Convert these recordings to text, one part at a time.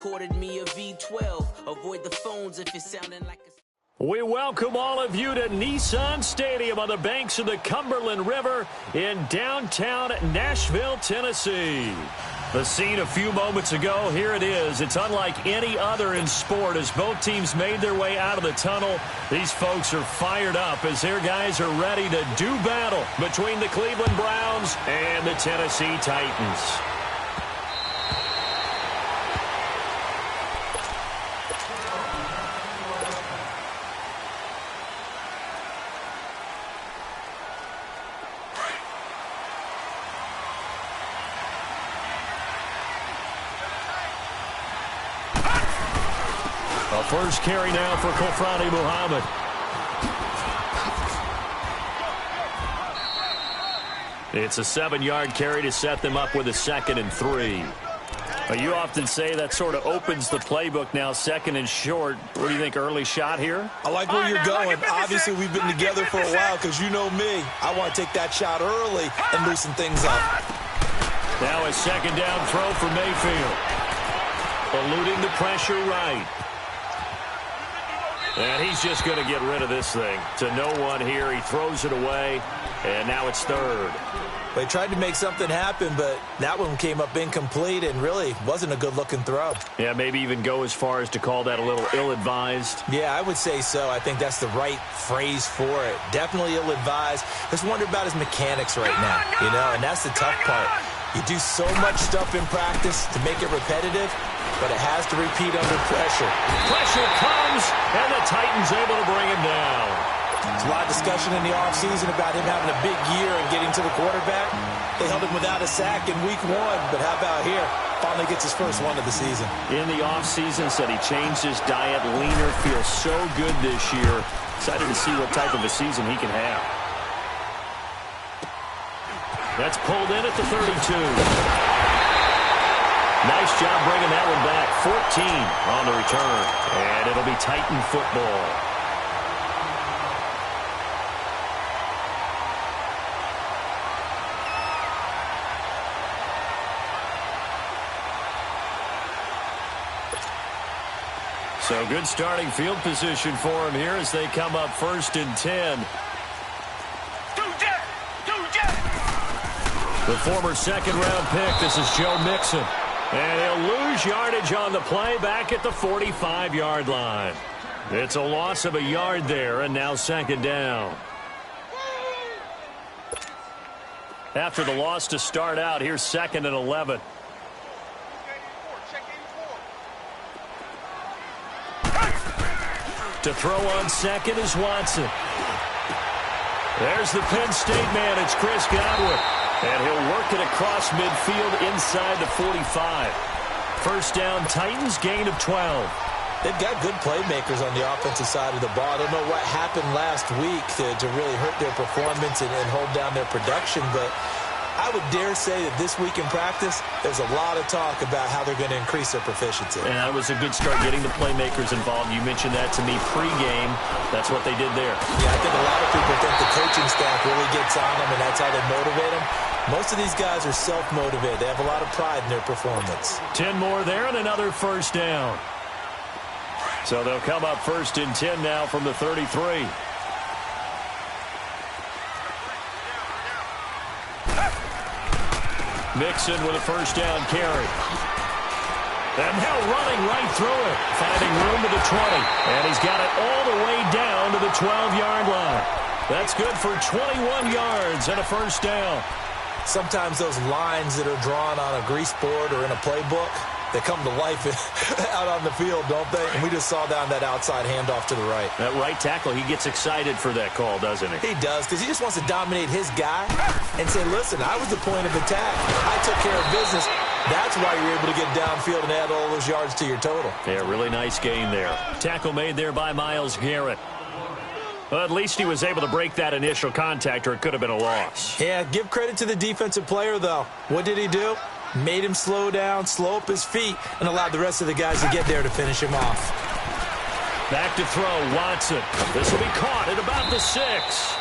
Recorded me a V12. Avoid the phones if it's sounding like a... We welcome all of you to Nissan Stadium on the banks of the Cumberland River in downtown Nashville, Tennessee. The scene a few moments ago, here it is. It's unlike any other in sport as both teams made their way out of the tunnel. These folks are fired up as their guys are ready to do battle between the Cleveland Browns and the Tennessee Titans. First carry now for Kofrani Muhammad. It's a 7-yard carry to set them up with a 2nd and 3. You often say that sort of opens the playbook now, 2nd and short. What do you think, early shot here? I like where you're going. Obviously, we've been together for a while because you know me. I want to take that shot early and loosen things up. Now a 2nd down throw for Mayfield. Eluding the pressure right. And he's just going to get rid of this thing. To no one here. He throws it away, and now it's 3rd. They tried to make something happen, but that one came up incomplete and really wasn't a good-looking throw. Yeah, maybe even go as far as to call that a little ill-advised. Yeah, I would say so. I think that's the right phrase for it. Definitely ill-advised. Just wonder about his mechanics right now, you know, and that's the tough part. You do so much stuff in practice to make it repetitive, but it has to repeat under pressure. Pressure comes, and the Titans able to bring him down. There's a lot of discussion in the offseason about him having a big year and getting to the quarterback. They held him without a sack in week 1, but how about here? Finally gets his first one of the season. In the offseason, said he changed his diet, leaner, feels so good this year. Excited to see what type of a season he can have. That's pulled in at the 32. Nice job bringing that one back. 14 on the return. And it'll be Titan football. So good starting field position for him here as they come up 1st and 10. The former 2nd-round pick, this is Joe Mixon. And he'll lose yardage on the play back at the 45-yard line. It's a loss of a yard there, and now 2nd down. After the loss to start out, here's 2nd and 11. To throw on 2nd is Watson. There's the Penn State man. It's Chris Godwin. And he'll work it across midfield inside the 45. First down, Titans, gain of 12. They've got good playmakers on the offensive side of the ball. I don't know what happened last week to really hurt their performance and hold down their production, but I would dare say that this week in practice, there's a lot of talk about how they're going to increase their proficiency. And that was a good start getting the playmakers involved. You mentioned that to me pregame. That's what they did there. Yeah, I think a lot of people think the coaching staff really gets on them, and that's how they motivate them. Most of these guys are self-motivated. They have a lot of pride in their performance. 10 more there and another first down. So they'll come up 1st and 10 now from the 33. Mixon with a first down carry. And now running right through it. Finding room to the 20. And he's got it all the way down to the 12-yard line. That's good for 21 yards and a first down. Sometimes those lines that are drawn on a grease board or in a playbook, they come to life out on the field, don't they? And we just saw down that outside handoff to the right. That right tackle, he gets excited for that call, doesn't he? He does, because he just wants to dominate his guy and say, listen, I was the point of attack. I took care of business. That's why you're able to get downfield and add all those yards to your total. Yeah, really nice gain there. Tackle made there by Myles Garrett. Well, at least he was able to break that initial contact, or it could have been a loss. Yeah, give credit to the defensive player, though. What did he do? Made him slow down, slow up his feet, and allowed the rest of the guys to get there to finish him off. Back to throw, Watson. This will be caught at about the 6.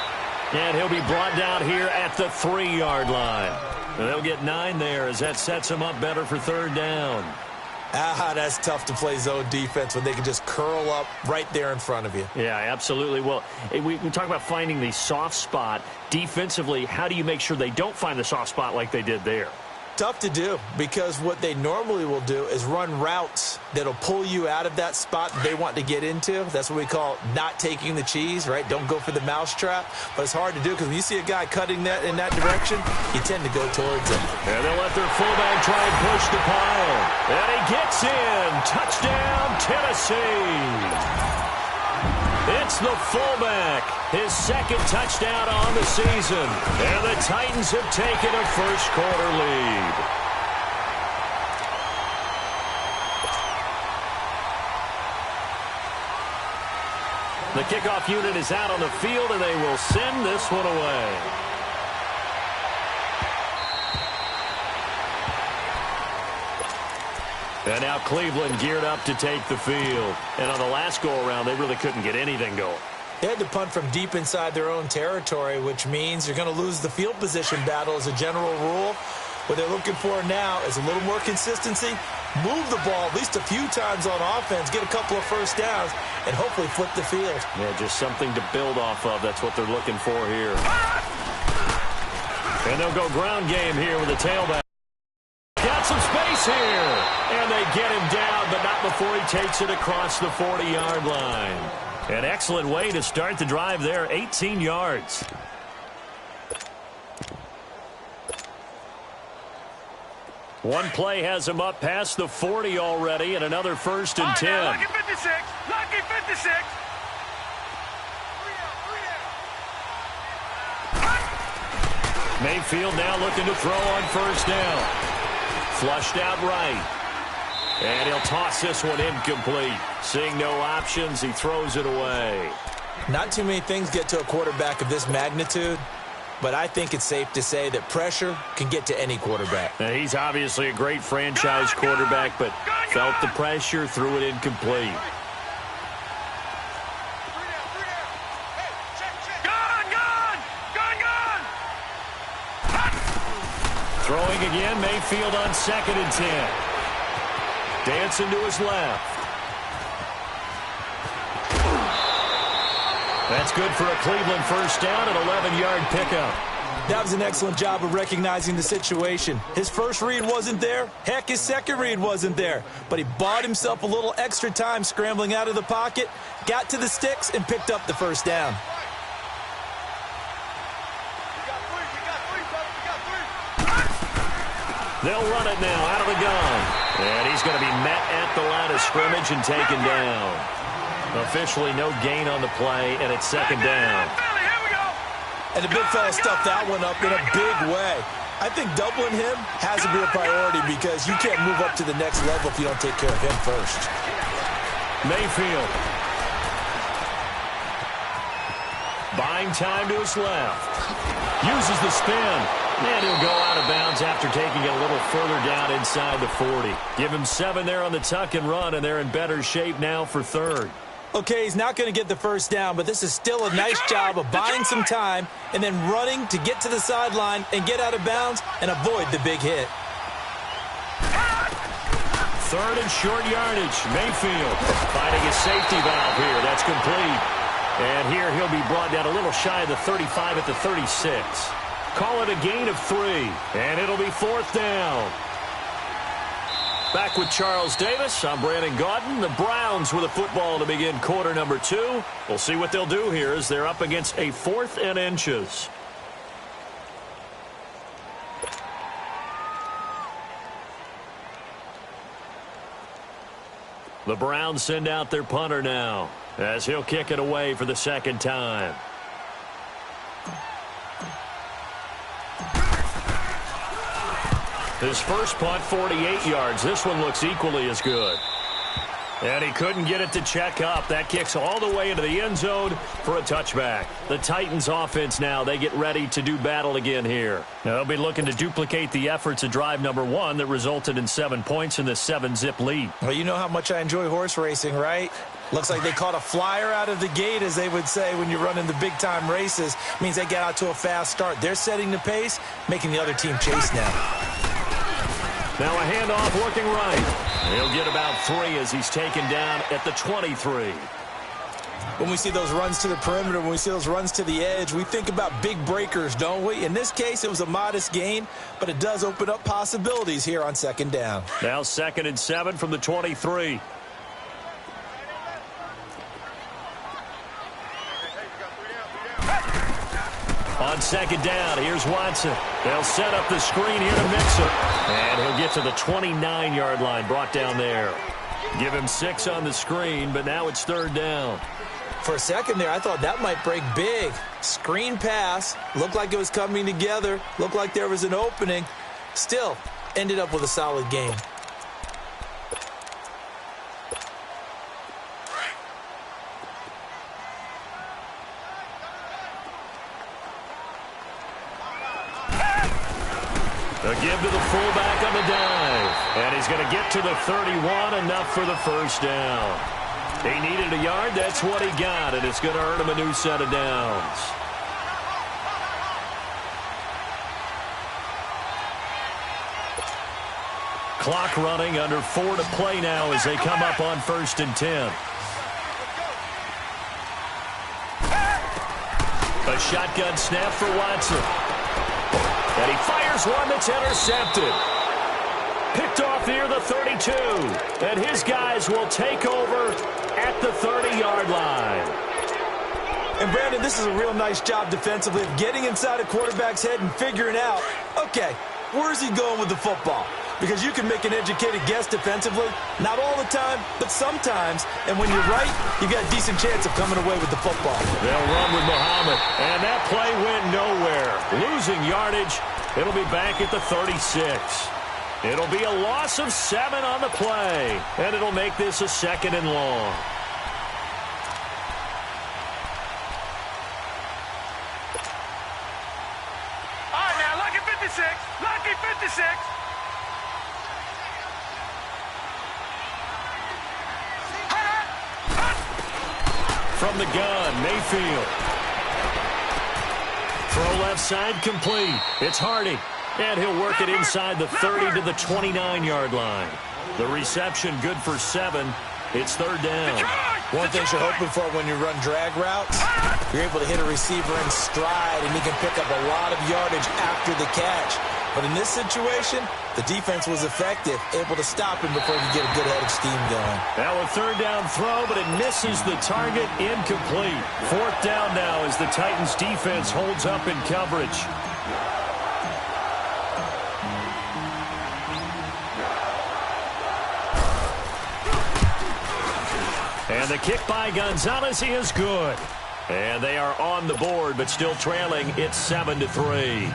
And he'll be brought down here at the 3-yard line. And they'll get 9 there as that sets him up better for 3rd down. That's tough to play zone defense when they can just curl up right there in front of you. Yeah, absolutely. Well, we talk about finding the soft spot. Defensively, how do you make sure they don't find the soft spot like they did there? Tough to do, because what they normally will do is run routes that'll pull you out of that spot they want to get into. That's what we call not taking the cheese, right? Don't go for the mousetrap. But it's hard to do because when you see a guy cutting that in that direction, you tend to go towards him. And they'll let their fullback try and push the pile. And he gets in. Touchdown, Tennessee. It's the fullback, his second touchdown on the season. And the Titans have taken a first-quarter lead. The kickoff unit is out on the field, and they will send this one away. And now Cleveland geared up to take the field. And on the last go-around, they really couldn't get anything going. They had to punt from deep inside their own territory, which means you're going to lose the field position battle as a general rule. What they're looking for now is a little more consistency, move the ball at least a few times on offense, get a couple of first downs, and hopefully flip the field. Yeah, just something to build off of. That's what they're looking for here. And they'll go ground game here with the tailback. Got some space here. And they get him down, but not before he takes it across the 40-yard line. An excellent way to start the drive there, 18 yards. One play has him up past the 40 already, and another 1st and 10. Lucky 56. Lucky 56. Mayfield now looking to throw on 1st down. Flushed out right. And he'll toss this one incomplete. Seeing no options, he throws it away. Not too many things get to a quarterback of this magnitude, but I think it's safe to say that pressure can get to any quarterback. Now, he's obviously a great franchise quarterback, but felt the pressure, threw it incomplete. Throwing again, Mayfield on 2nd and 10. Dancing to his left. That's good for a Cleveland 1st down, an 11-yard pickup. That was an excellent job of recognizing the situation. His first read wasn't there. Heck, his second read wasn't there. But he bought himself a little extra time scrambling out of the pocket, got to the sticks, and picked up the 1st down. They'll run it now out of the gun. And he's going to be met at the line of scrimmage and taken down. Officially no gain on the play, and it's 2nd down. And the big fella stuffed that one up in a big way. I think doubling him has to be a priority because you can't move up to the next level if you don't take care of him first. Mayfield. Buying time to his left. Uses the spin. And he'll go out of bounds after taking it a little further down inside the 40. Give him 7 there on the tuck and run, and they're in better shape now for 3rd. Okay, he's not going to get the 1st down, but this is still a nice job of buying some time and then running to get to the sideline and get out of bounds and avoid the big hit. 3rd and short yardage. Mayfield finding his safety valve here. That's complete. And here he'll be brought down a little shy of the 35 at the 36. Call it a gain of 3, and it'll be 4th down. Back with Charles Davis, I'm Brandon Gaudin. The Browns with a football to begin quarter number 2. We'll see what they'll do here as they're up against a 4th and inches. The Browns send out their punter now as he'll kick it away for the 2nd time. His first punt, 48 yards. This one looks equally as good. And he couldn't get it to check up. That kicks all the way into the end zone for a touchback. The Titans offense now, they get ready to do battle again here. Now, they'll be looking to duplicate the efforts of drive number 1 that resulted in 7 points in this 7-zip lead. Well, you know how much I enjoy horse racing, right? Looks like they caught a flyer out of the gate, as they would say when you're running the big-time races. Means they get out to a fast start. They're setting the pace, making the other team chase now. Now a handoff looking right. He'll get about 3 as he's taken down at the 23. When we see those runs to the perimeter, when we see those runs to the edge, we think about big breakers, don't we? In this case, it was a modest gain, but it does open up possibilities here on second down. Now 2nd and 7 from the 23. On second down, here's Watson. They'll set up the screen here to Mixon. And he'll get to the 29-yard line, brought down there. Give him 6 on the screen, but now it's 3rd down. For a second there, I thought that might break big. Screen pass, looked like it was coming together, looked like there was an opening. Still, ended up with a solid game. A give to the fullback on the dive. And he's going to get to the 31, enough for the first down. He needed a yard, that's what he got, and it's going to earn him a new set of downs. Clock running, under 4 to play now as they come up on 1st and 10. A shotgun snap for Watson. And he fires one that's intercepted. Picked off near the 32. And his guys will take over at the 30-yard line. And, Brandon, this is a real nice job defensively of getting inside a quarterback's head and figuring out, okay, where's he going with the football? Because you can make an educated guess defensively. Not all the time, but sometimes. And when you're right, you got a decent chance of coming away with the football. They'll run with Muhammad. And that play went nowhere. Losing yardage. It'll be back at the 36. It'll be a loss of 7 on the play. And it'll make this a 2nd and long. All right, now, lucky 56. Lucky 56. From the gun, Mayfield. Throw left side complete. It's Hardy. And he'll work it inside the 30 to the 29-yard line. The reception good for 7. It's 3rd down. One thing you're hoping for when you run drag routes, you're able to hit a receiver in stride, and he can pick up a lot of yardage after the catch. But in this situation, the defense was effective, able to stop him before he could get a good head of steam going. Now a 3rd down throw, but it misses the target, incomplete. 4th down now as the Titans defense holds up in coverage. And the kick by Gonzalez is good. And they are on the board, but still trailing. It's 7-3.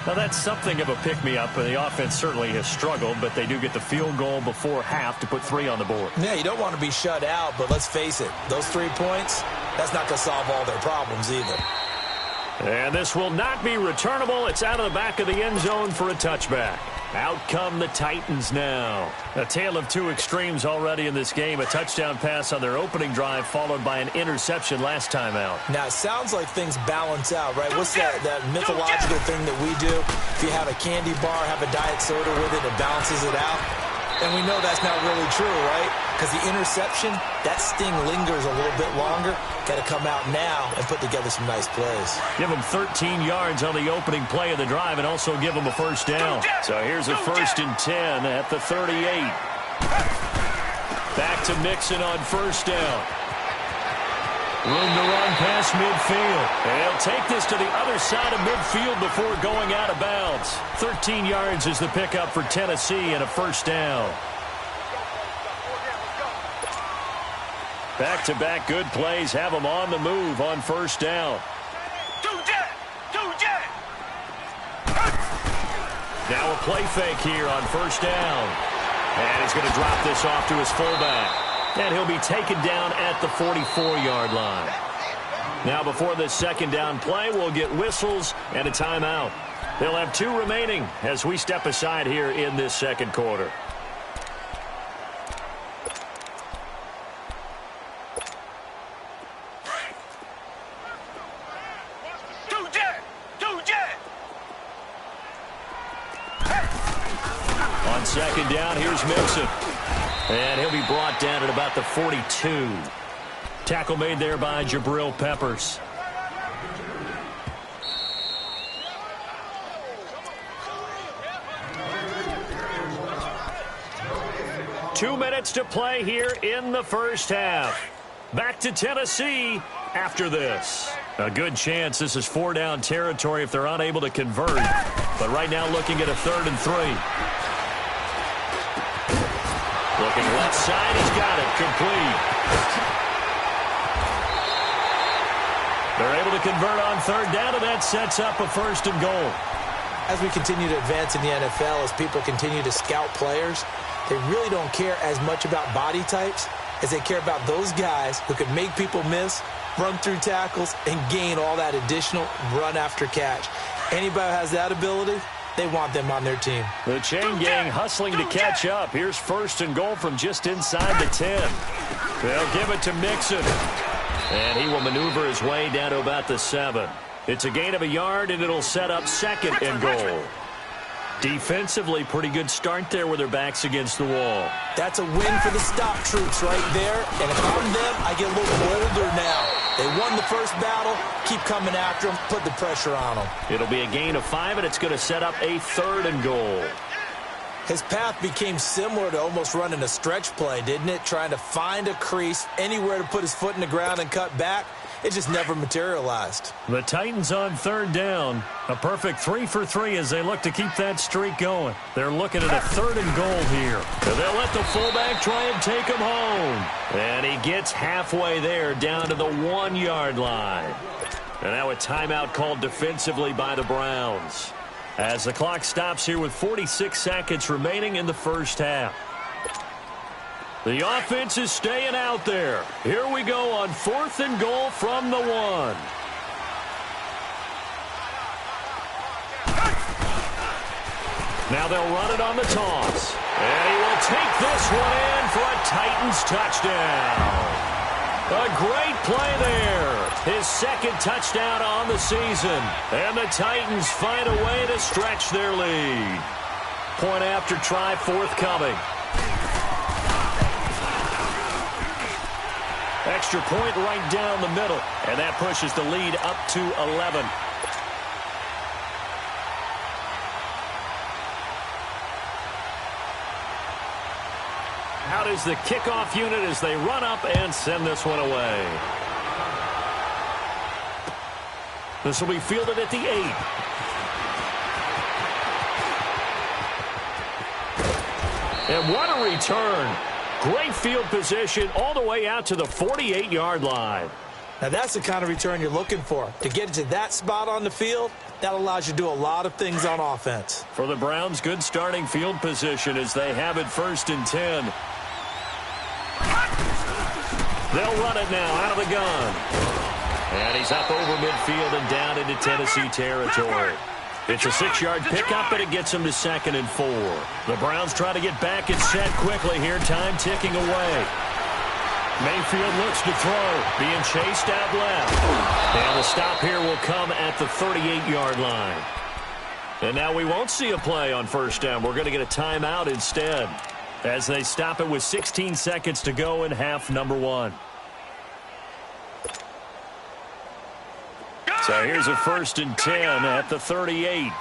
Now, that's something of a pick-me-up, and the offense certainly has struggled, but they do get the field goal before half to put 3 on the board. Yeah, you don't want to be shut out, but let's face it, those 3 points, that's not going to solve all their problems either. And this will not be returnable. It's out of the back of the end zone for a touchback. Out come the Titans now. A tale of 2 extremes already in this game. A touchdown pass on their opening drive followed by an interception last time out. Now, it sounds like things balance out, right? What's that mythological thing that we do? If you have a candy bar, have a diet soda with it, it balances it out. And we know that's not really true, right? Because the interception, that sting lingers a little bit longer. Got to come out now and put together some nice plays. Give them 13 yards on the opening play of the drive and also give them a first down. So here's a 1st and 10 at the 38. Back to Mixon on 1st down. Room to run past midfield. And he'll take this to the other side of midfield before going out of bounds. 13 yards is the pickup for Tennessee and a 1st down. Back-to-back good plays have them on the move on 1st down. Now a play fake here on 1st down. And he's going to drop this off to his fullback. And he'll be taken down at the 44-yard line. Now before this 2nd down play, we'll get whistles and a timeout. They'll have 2 remaining as we step aside here in this 2nd quarter. Here's Mixon. And he'll be brought down at about the 42. Tackle made there by Jabril Peppers. Two minutes to play here in the first half. Back to Tennessee after this. A good chance this is four-down territory if they're unable to convert. But right now looking at a 3rd and 3. Looking left side, he's got it. Complete. They're able to convert on 3rd down, and that sets up a 1st and goal. As we continue to advance in the NFL, as people continue to scout players, they really don't care as much about body types as they care about those guys who can make people miss, run through tackles, and gain all that additional run after catch. Anybody who has that ability, they want them on their team. The chain gang hustling to catch up. Here's 1st and goal from just inside the 10. They'll give it to Mixon. And he will maneuver his way down to about the 7. It's a gain of a yard, and it'll set up 2nd and goal. Defensively, pretty good start there with their backs against the wall. That's a win for the stop troops right there. And if I'm them, I get a little bolder now. They won the first battle. Keep coming after them. Put the pressure on them. It'll be a gain of 5, and it's going to set up a 3rd and goal. His path became similar to almost running a stretch play, didn't it? Trying to find a crease, anywhere to put his foot in the ground and cut back. It just never materialized. The Titans on 3rd down. A perfect 3 for 3 as they look to keep that streak going. They're looking at a 3rd and goal here. They'll let the fullback try and take him home. And he gets halfway there down to the 1-yard line. And now a timeout called defensively by the Browns. As the clock stops here with 46 seconds remaining in the first half. The offense is staying out there. Here we go on 4th and goal from the 1. Now they'll run it on the toss. And he will take this one in for a Titans touchdown. A great play there. His 2nd touchdown on the season. And the Titans find a way to stretch their lead. Point after try forthcoming. Extra point right down the middle. And that pushes the lead up to 11. Out is the kickoff unit as they run up and send this one away. This will be fielded at the 8. And what a return. Great field position all the way out to the 48-yard line. Now that's the kind of return you're looking for. To get to that spot on the field, that allows you to do a lot of things on offense. For the Browns, good starting field position as they have it 1st and 10. They'll run it now out of the gun. And he's up over midfield and down into Tennessee territory. It's a 6-yard pickup, and it gets him to 2nd and 4. The Browns try to get back and set quickly here. Time ticking away. Mayfield looks to throw. Being chased out left. And the stop here will come at the 38-yard line. And now we won't see a play on 1st down. We're going to get a timeout instead as they stop it with 16 seconds to go in half number 1. So here's a 1st and 10 at the 38. Gun!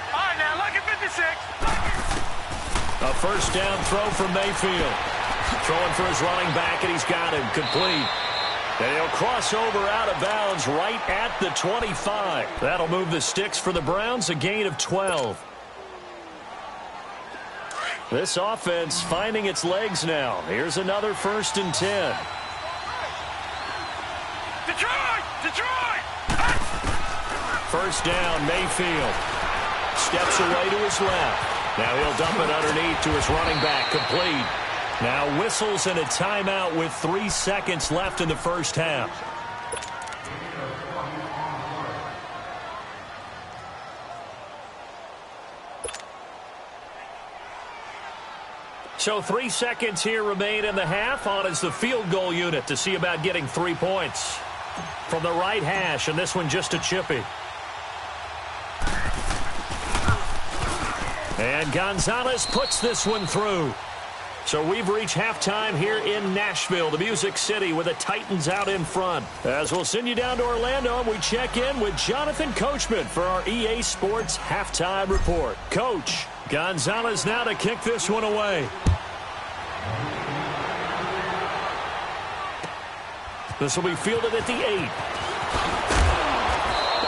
All right, now, look at 56. A 1st down throw from Mayfield. Throwing for his running back, and he's got him complete. And he'll cross over out of bounds right at the 25. That'll move the sticks for the Browns, a gain of 12. This offense finding its legs now. Here's another 1st and 10. Detroit! 1st down, Mayfield. Steps away to his left. Now he'll dump it underneath to his running back, complete. Now whistles and a timeout with 3 seconds left in the first half. So 3 seconds here remain in the half. On is the field goal unit to see about getting 3 points. From the right hash, and this one just a chippy. And Gonzalez puts this one through. So we've reached halftime here in Nashville, the Music City, with the Titans out in front. As we'll send you down to Orlando, and we check in with Jonathan Coachman for our EA Sports Halftime Report. Coach, Gonzalez now to kick this one away. This will be fielded at the 8.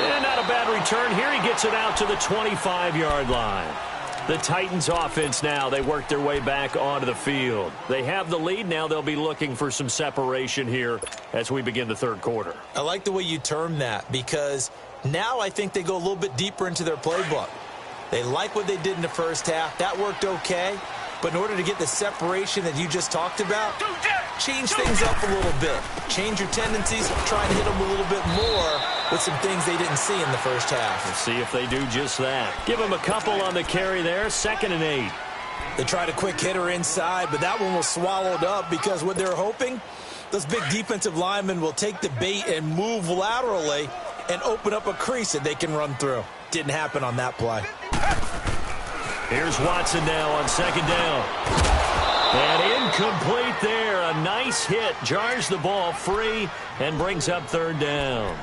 And not a bad return here. He gets it out to the 25-yard line. The Titans offense now, they work their way back onto the field. They have the lead. Now they'll be looking for some separation here as we begin the third quarter. I like the way you term that, because now I think they go a little bit deeper into their playbook. They like what they did in the first half. That worked okay. But in order to get the separation that you just talked about, change things up a little bit. Change your tendencies, try and hit them a little bit more with some things they didn't see in the first half. We'll see if they do just that. Give them a couple on the carry there, 2nd and 8. They tried a quick hitter inside, but that one was swallowed up because what they're hoping, those big defensive linemen will take the bait and move laterally and open up a crease that they can run through. Didn't happen on that play. Here's Watson now on 2nd down. And incomplete there. A nice hit. Jars the ball free and brings up 3rd down.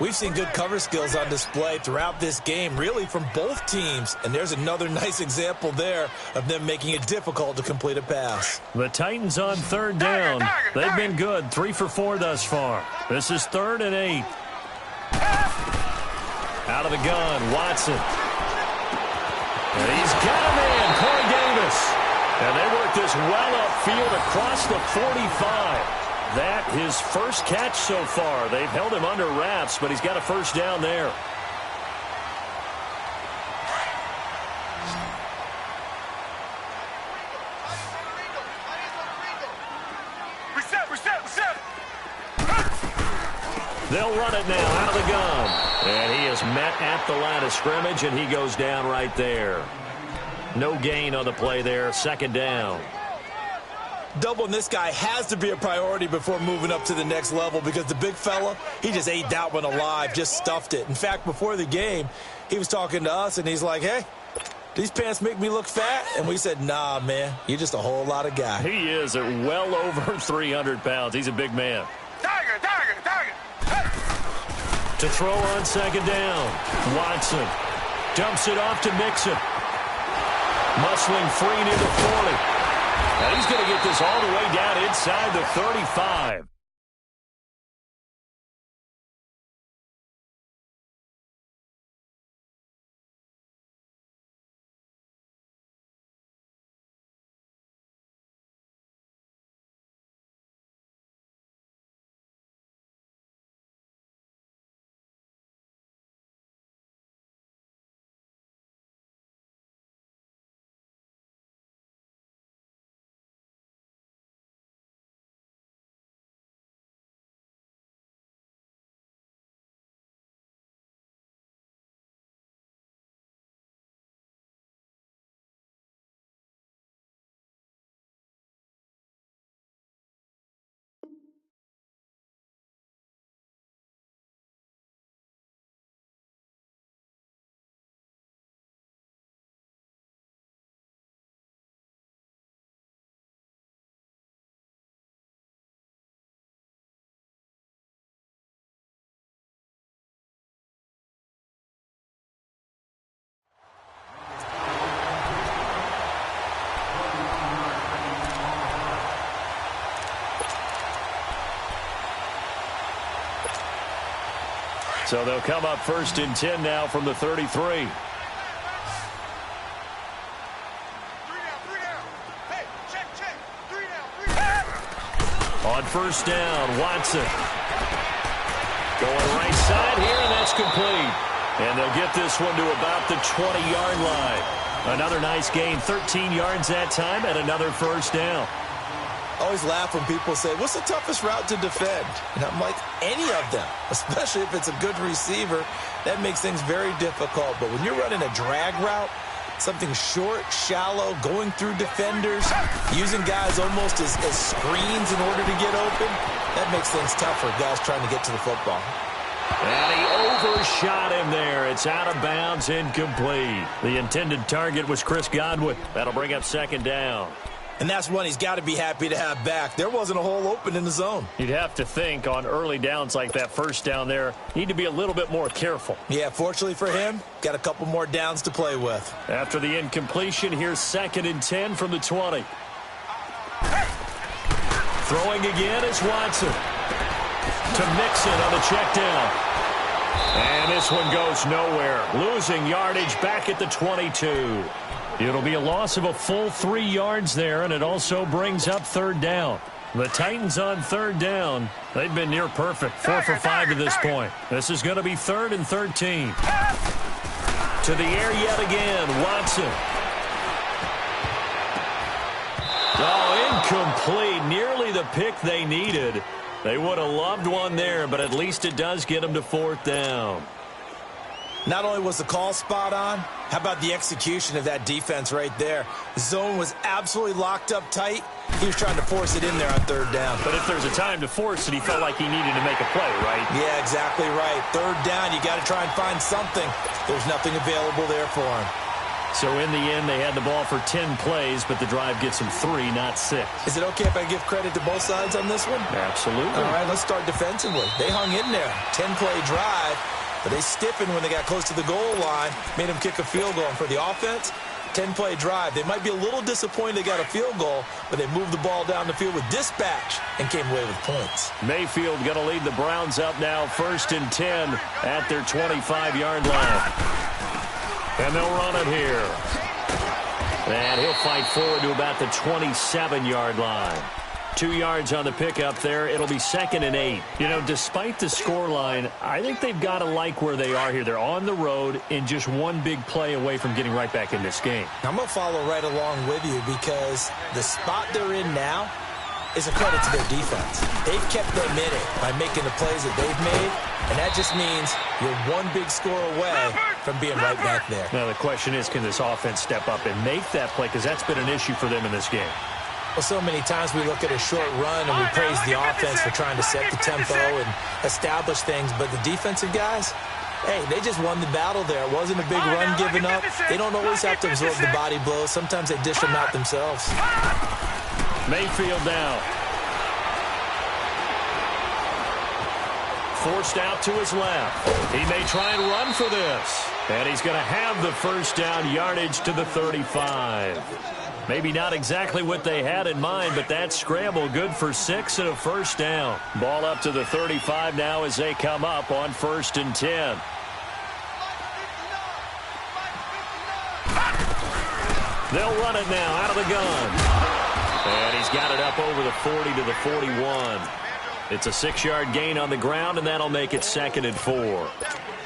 We've seen good cover skills on display throughout this game, really from both teams. And there's another nice example there of them making it difficult to complete a pass. The Titans on 3rd down. They've been good. 3 for 4 thus far. This is 3rd and 8. Out of the gun, Watson. And he's got a man, Corey Davis. And they work this well upfield across the 45. That his first catch so far. They've held him under wraps, but he's got a 1st down there. Reset. They'll run it now out of the gun. And he is met at the line of scrimmage, and he goes down right there. No gain on the play there, 2nd down. Doubling this guy has to be a priority before moving up to the next level, because the big fella, he just ate that one alive, just stuffed it. In fact, before the game, he was talking to us, and he's like, hey, these pants make me look fat? And we said, nah, man, you're just a whole lot of guy. He is at well over 300 pounds. He's a big man. Tiger. To throw on 2nd down. Watson dumps it off to Mixon. Muscling free near the 40. And he's going to get this all the way down inside the 35. So they'll come up 1st and 10 now from the 33. 3 down. Hey, check. 3 down. On 1st down, Watson. Going right side here, and that's complete. And they'll get this one to about the 20-yard line. Another nice gain, 13 yards that time, and another 1st down. I always laugh when people say, what's the toughest route to defend? And I'm like, any of them, especially if it's a good receiver. That makes things very difficult. But when you're running a drag route, something short, shallow, going through defenders, using guys almost as screens in order to get open, that makes things tough for guys trying to get to the football. And he overshot him there. It's out of bounds, incomplete. The intended target was Chris Godwin. That'll bring up second down. And that's one he's got to be happy to have back. There wasn't a hole open in the zone. You'd have to think on early downs like that first down there, need to be a little bit more careful. Yeah, fortunately for him, got a couple more downs to play with. After the incompletion, here's 2nd and 10 from the 20. Throwing again is Watson. To Mixon on the check down. And this one goes nowhere. Losing yardage back at the 22. It'll be a loss of a full 3 yards there, and it also brings up 3rd down. The Titans on 3rd down. They've been near perfect. 4 for 5 to this point. This is going to be 3rd and 13. To the air yet again. Watson. Oh, incomplete. Nearly the pick they needed. They would have loved one there, but at least it does get them to 4th down. Not only was the call spot on, how about the execution of that defense right there? The zone was absolutely locked up tight. He was trying to force it in there on 3rd down. But if there's a time to force it, he felt like he needed to make a play, right? Yeah, exactly right. 3rd down, you got to try and find something. There's nothing available there for him. So in the end, they had the ball for 10 plays, but the drive gets them 3, not 6. Is it okay if I give credit to both sides on this one? Absolutely. All right, let's start defensively. They hung in there. 10-play drive. But they stiffened when they got close to the goal line, made them kick a field goal. And for the offense, 10-play drive. They might be a little disappointed they got a field goal, but they moved the ball down the field with dispatch and came away with points. Mayfield going to lead the Browns up now, 1st and 10 at their 25-yard line. And they'll run it here. And he'll fight forward to about the 27-yard line. 2 yards on the pickup there. It'll be 2nd and 8. You know, despite the scoreline, I think they've got to like where they are here. They're on the road and just one big play away from getting right back in this game. I'm going to follow right along with you because the spot they're in now is a credit to their defense. They've kept them in it by making the plays that they've made, and that just means you're one big score away from being right back there. Now the question is, can this offense step up and make that play? Because that's been an issue for them in this game. Well, so many times we look at a short run and we praise the offense for trying to set the tempo and establish things, but the defensive guys, hey, they just won the battle there. It wasn't a big run given up. They don't always have to absorb the body blows. Sometimes they dish them out themselves. Mayfield down. Forced out to his left. He may try and run for this. And he's going to have the 1st down, yardage to the 35. Maybe not exactly what they had in mind, but that scramble good for 6 and a 1st down. Ball up to the 35 now as they come up on 1st and 10. They'll run it now out of the gun. And he's got it up over the 40 to the 41. It's a 6-yard gain on the ground, and that'll make it 2nd and 4.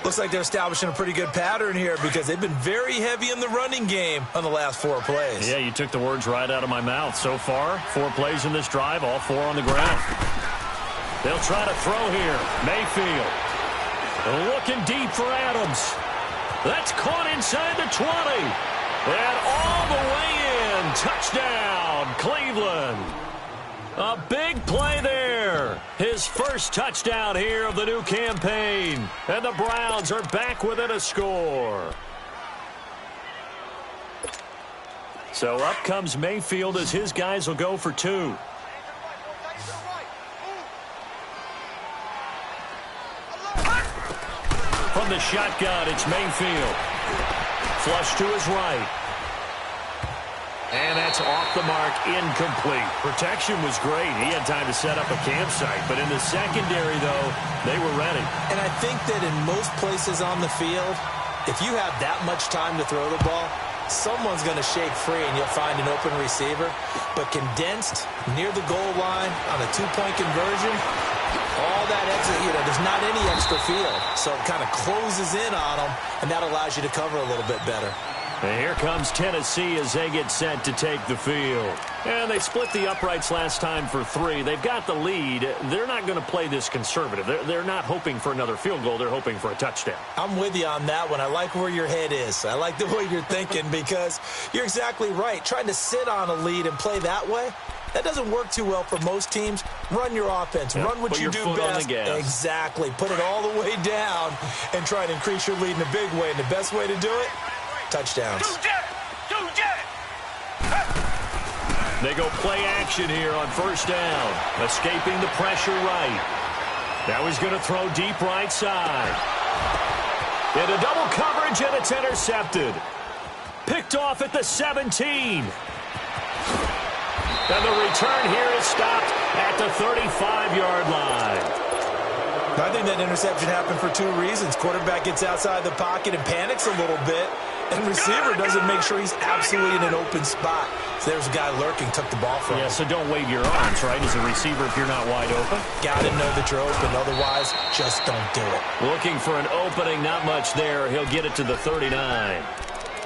Looks like they're establishing a pretty good pattern here because they've been very heavy in the running game on the last 4 plays. Yeah, you took the words right out of my mouth. So far, 4 plays in this drive, all 4 on the ground. They'll try to throw here. Mayfield looking deep for Adams. That's caught inside the 20. And all the way in. Touchdown, Cleveland. A big play there. His first touchdown here of the new campaign. And the Browns are back within a score. So up comes Mayfield as his guys will go for 2. From the shotgun, it's Mayfield. Flush to his right. And that's off the mark, incomplete. Protection was great. He had time to set up a campsite. But in the secondary, though, they were ready. And I think that in most places on the field, if you have that much time to throw the ball, someone's going to shake free and you'll find an open receiver. But condensed, near the goal line, on a 2-point conversion, all that exit, there's not any extra field. So it kind of closes in on them, and that allows you to cover a little bit better. And here comes Tennessee as they get set to take the field. And they split the uprights last time for 3. They've got the lead. They're not going to play this conservative. They're not hoping for another field goal. They're hoping for a touchdown. I'm with you on that one. I like where your head is. I like the way you're thinking because you're exactly right. Trying to sit on a lead and play that way, That doesn't work too well for most teams. Run your offense. Yep. Run what Put you your do foot on best. the gas. Exactly. Put it all the way down and try and increase your lead in a big way. And the best way to do it, touchdowns. They go play action here on first down. Escaping the pressure right. Now he's going to throw deep right side. Into double coverage, and it's intercepted. Picked off at the 17. And the return here is stopped at the 35-yard line. I think that interception happened for two reasons. Quarterback gets outside the pocket and panics a little bit, and receiver doesn't make sure he's absolutely in an open spot. So there's a guy lurking, took the ball from him. Yeah, so don't wave your arms, right, as a receiver if you're not wide open. Got to know that you're open. Otherwise, just don't do it. Looking for an opening, not much there. He'll get it to the 39.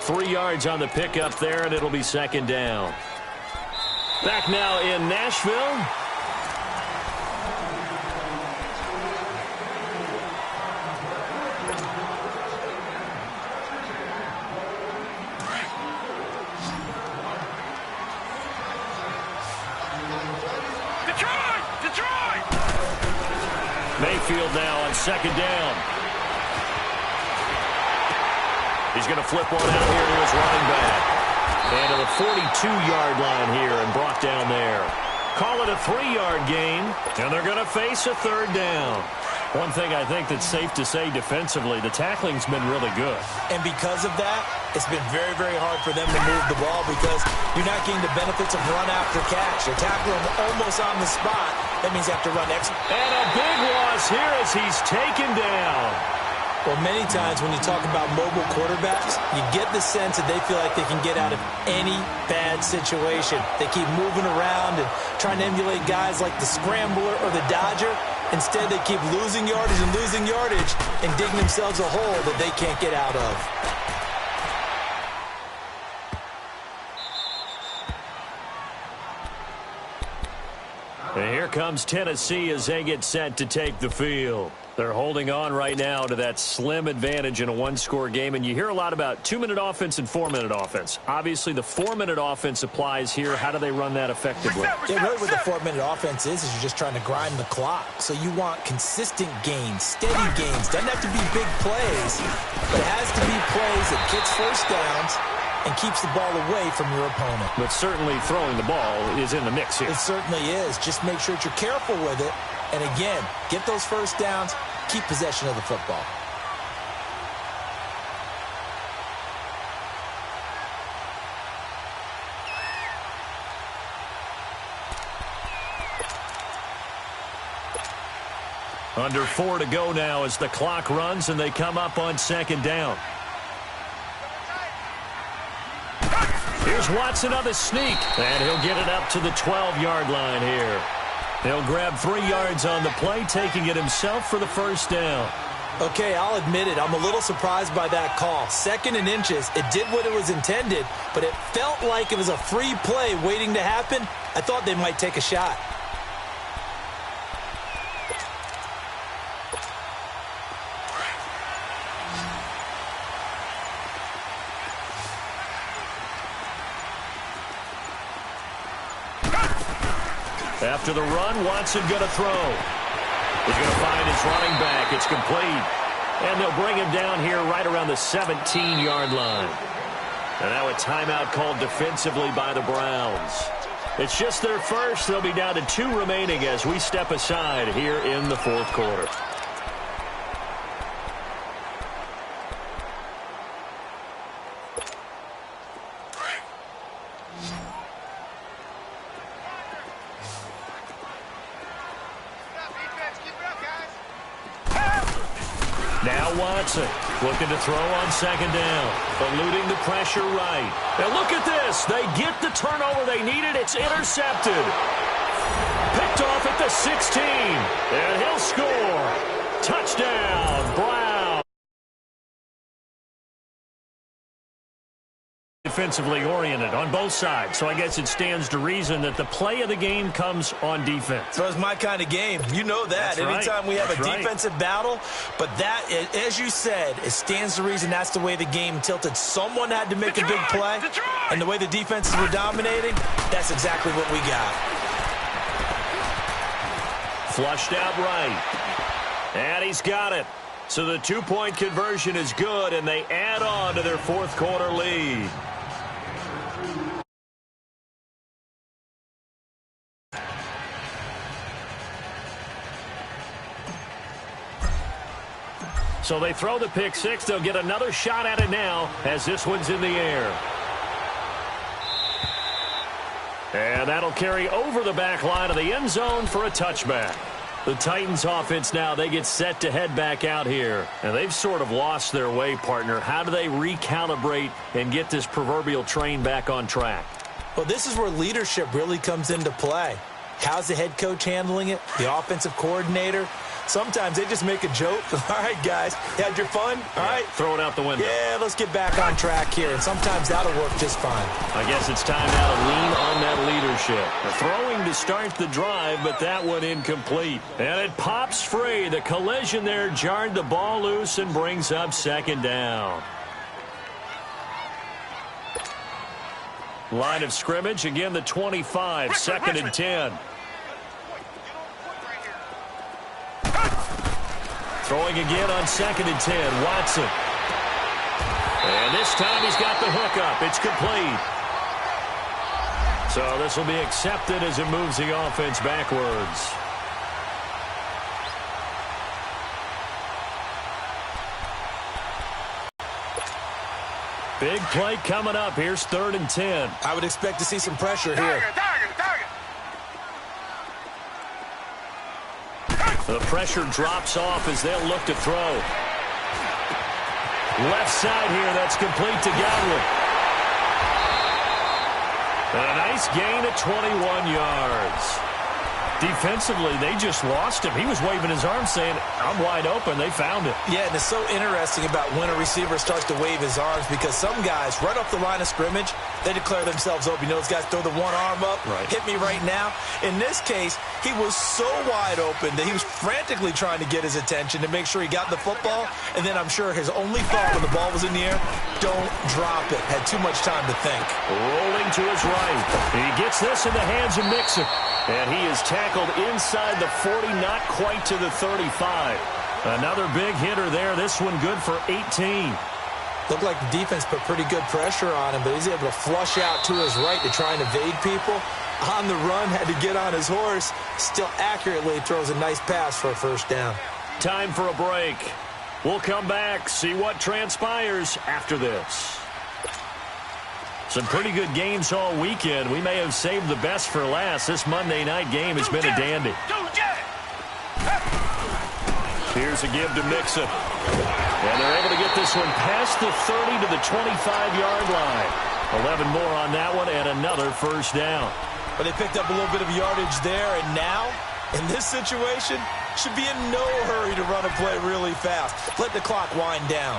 3 yards on the pickup there, and it'll be second down. Back now in Nashville. Mayfield now on second down. He's going to flip one out here to his running back. And to the 42-yard line here and brought down there. Call it a 3-yard gain, and they're going to face a third down. One thing I think that's safe to say defensively, the tackling's been really good. And because of that, it's been very, very hard for them to move the ball because you're not getting the benefits of run after catch. You're tackling them almost on the spot. That means you have to run extra. And a big loss here as he's taken down. Well, many times when you talk about mobile quarterbacks, you get the sense that they feel like they can get out of any bad situation. They keep moving around and trying to emulate guys like the Scrambler or the Dodger. Instead, they keep losing yardage and digging themselves a hole that they can't get out of. And here comes Tennessee as they get set to take the field. They're holding on right now to that slim advantage in a one-score game. And you hear a lot about 2-minute offense and 4-minute offense. Obviously, the 4-minute offense applies here. How do they run that effectively? Yeah, really what the 4-minute offense is you're just trying to grind the clock. So you want consistent gains, steady gains. Doesn't have to be big plays, but it has to be plays that gets first downs and keeps the ball away from your opponent. But certainly throwing the ball is in the mix here. It certainly is. Just make sure that you're careful with it. And again, get those first downs, keep possession of the football. Under 4 to go now as the clock runs and they come up on second down. Here's Watson on the sneak, and he'll get it up to the 12-yard line here. He'll grab 3 yards on the play, taking it himself for the first down. Okay, I'll admit it. I'm a little surprised by that call. 2nd and inches. It did what it was intended, but it felt like it was a free play waiting to happen. I thought they might take a shot. After the run, Watson going to throw. He's going to find his running back. It's complete. And they'll bring him down here right around the 17-yard line. And now a timeout called defensively by the Browns. It's just their first. They'll be down to 2 remaining as we step aside here in the fourth quarter. Now Watson looking to throw on second down, eluding the pressure right. And look at this. They get the turnover they needed. It's intercepted. Picked off at the 16. And he'll score. Touchdown, Browns. Defensively oriented on both sides, so I guess it stands to reason that the play of the game comes on defense. So it's my kind of game. You know that. Anytime we have a defensive battle, but that, as you said, it stands to reason that's the way the game tilted. Someone had to make a big play, and the way the defenses were dominating, that's exactly what we got. Flushed out right. And he's got it. So the two-point conversion is good, and they add on to their fourth quarter lead. So they throw the pick six. They'll get another shot at it now as this one's in the air. And that'll carry over the back line of the end zone for a touchback. The Titans offense now, they get set to head back out here. And they've sort of lost their way, partner. How do they recalibrate and get this proverbial train back on track? Well, this is where leadership really comes into play. How's the head coach handling it? The offensive coordinator? Sometimes they just make a joke. All right, guys, you had your fun? All right. Throw it out the window. Yeah, let's get back on track here. And sometimes that'll work just fine. I guess it's time now to lean on that leadership. The throwing to start the drive, but that one incomplete. And it pops free. The collision there jarred the ball loose and brings up second down. Line of scrimmage, again the 25, second and 10. Throwing again on second and 10, Watson. And this time he's got the hook up. It's complete. So this will be accepted as it moves the offense backwards. Big play coming up. Here's third and 10. I would expect to see some pressure here. The pressure drops off as they'll look to throw. Left side here, that's complete to Godwin. And a nice gain of 21 yards. Defensively, they just lost him. He was waving his arms saying, I'm wide open. They found it. Yeah, and it's so interesting about when a receiver starts to wave his arms because some guys, right off the line of scrimmage, they declare themselves open. You know, those guys throw the one arm up, hit me right now. In this case, he was so wide open that he was frantically trying to get his attention to make sure he got the football. And then I'm sure his only thought when the ball was in the air, don't drop it. Had too much time to think. Rolling to his right. He gets this in the hands of Mixon. And he is tackled inside the 40, not quite to the 35. Another big hitter there. This one good for 18. Looked like the defense put pretty good pressure on him, but he's able to flush out to his right to try and evade people. On the run, had to get on his horse. Still accurately throws a nice pass for a first down. Time for a break. We'll come back, see what transpires after this. Some pretty good games all weekend. We may have saved the best for last. This Monday night game has been a dandy. Here's a give to Mixon. And they're able to get this one past the 30 to the 25-yard line. 11 more on that one and another first down. But they picked up a little bit of yardage there, and now, in this situation, should be in no hurry to run a play really fast. Let the clock wind down.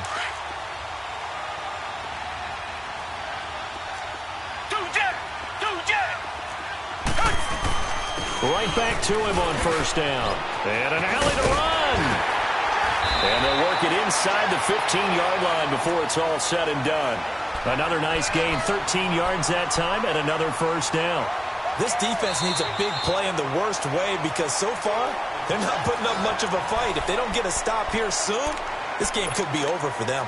Right back to him on first down. And an alley to run. And they'll work it inside the 15-yard line before it's all said and done. Another nice gain, 13 yards that time, and another first down. This defense needs a big play in the worst way because so far, they're not putting up much of a fight. If they don't get a stop here soon, this game could be over for them.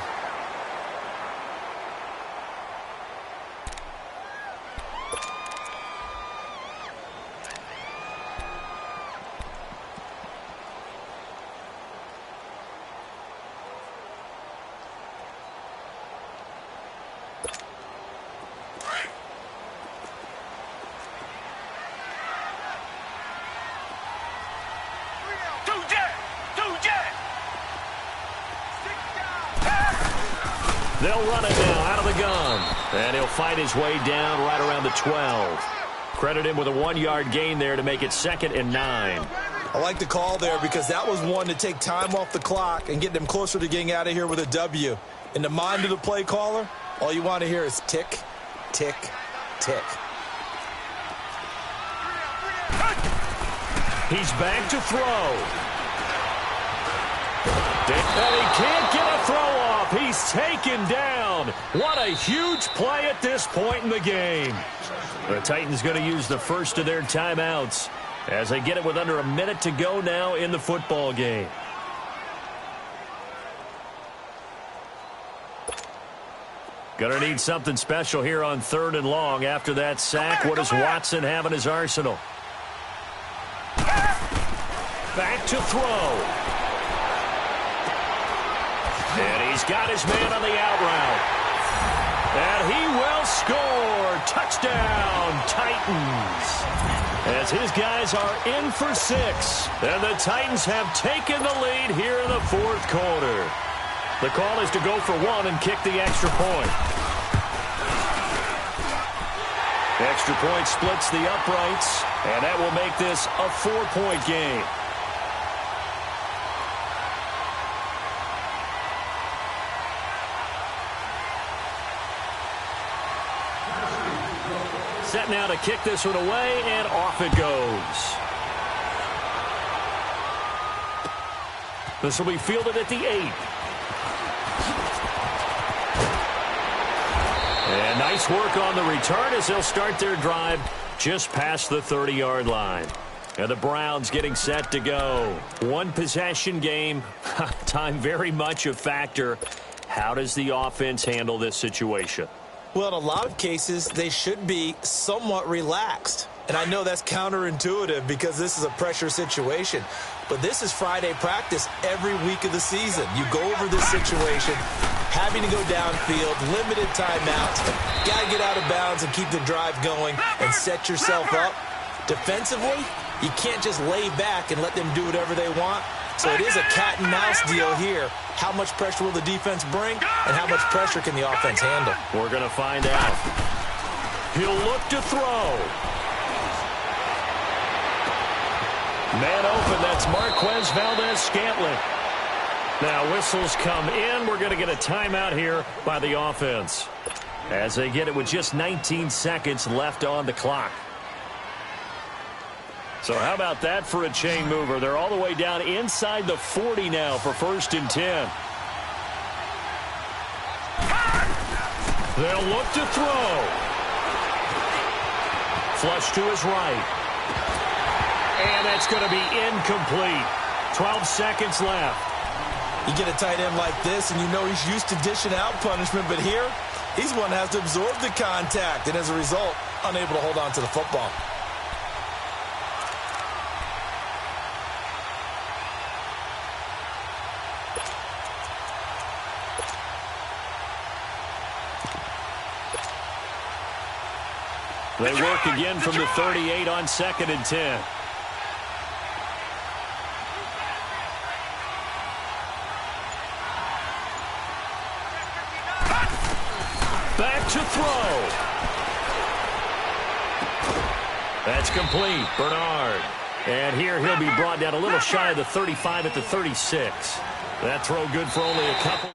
They'll run it now out of the gun. And he'll fight his way down right around the 12. Credit him with a 1-yard gain there to make it 2nd and 9. I like the call there because that was one to take time off the clock and get them closer to getting out of here with a W. In the mind of the play caller, all you want to hear is tick, tick, tick. He's back to throw. And he can't get a throw off. He's taken down. What a huge play at this point in the game. The Titans going to use the first of their timeouts. as they get it with under a minute to go now in the football game. Gonna need something special here on 3rd and long. After that sack, what does Watson have in his arsenal? Back to throw. And he's got his man on the out route. And he will score. Touchdown, Titans. As his guys are in for 6. And the Titans have taken the lead here in the 4th quarter. The call is to go for 1 and kick the extra point. Extra point splits the uprights, and that will make this a 4-point game. Set now to kick this one away, and off it goes. This will be fielded at the 8. And nice work on the return as they'll start their drive just past the 30-yard line. And the Browns getting set to go. 1-possession game. Time very much a factor. How does the offense handle this situation? Well, in a lot of cases, they should be somewhat relaxed. And I know that's counterintuitive because this is a pressure situation. But this is Friday practice every week of the season. You go over this situation, having to go downfield, limited timeouts. Got to get out of bounds and keep the drive going and set yourself up. Defensively, you can't just lay back and let them do whatever they want. So it is a cat and mouse deal here. How much pressure will the defense bring, and how much pressure can the offense handle? We're going to find out. He'll look to throw. Man open, that's Marquez Valdez-Scantling. Now whistles come in. We're going to get a timeout here by the offense as they get it with just 19 seconds left on the clock. So how about that for a chain mover? They're all the way down inside the 40 now for 1st and 10. They'll look to throw. Flush to his right. And that's going to be incomplete. 12 seconds left. You get a tight end like this, and you know he's used to dishing out punishment, but here, he's one that has to absorb the contact, and as a result, unable to hold on to the football. They work again from the 38 on 2nd and 10. Back to throw. That's complete. Bernard. And here he'll be brought down a little shy of the 35 at the 36. That throw good for only a couple.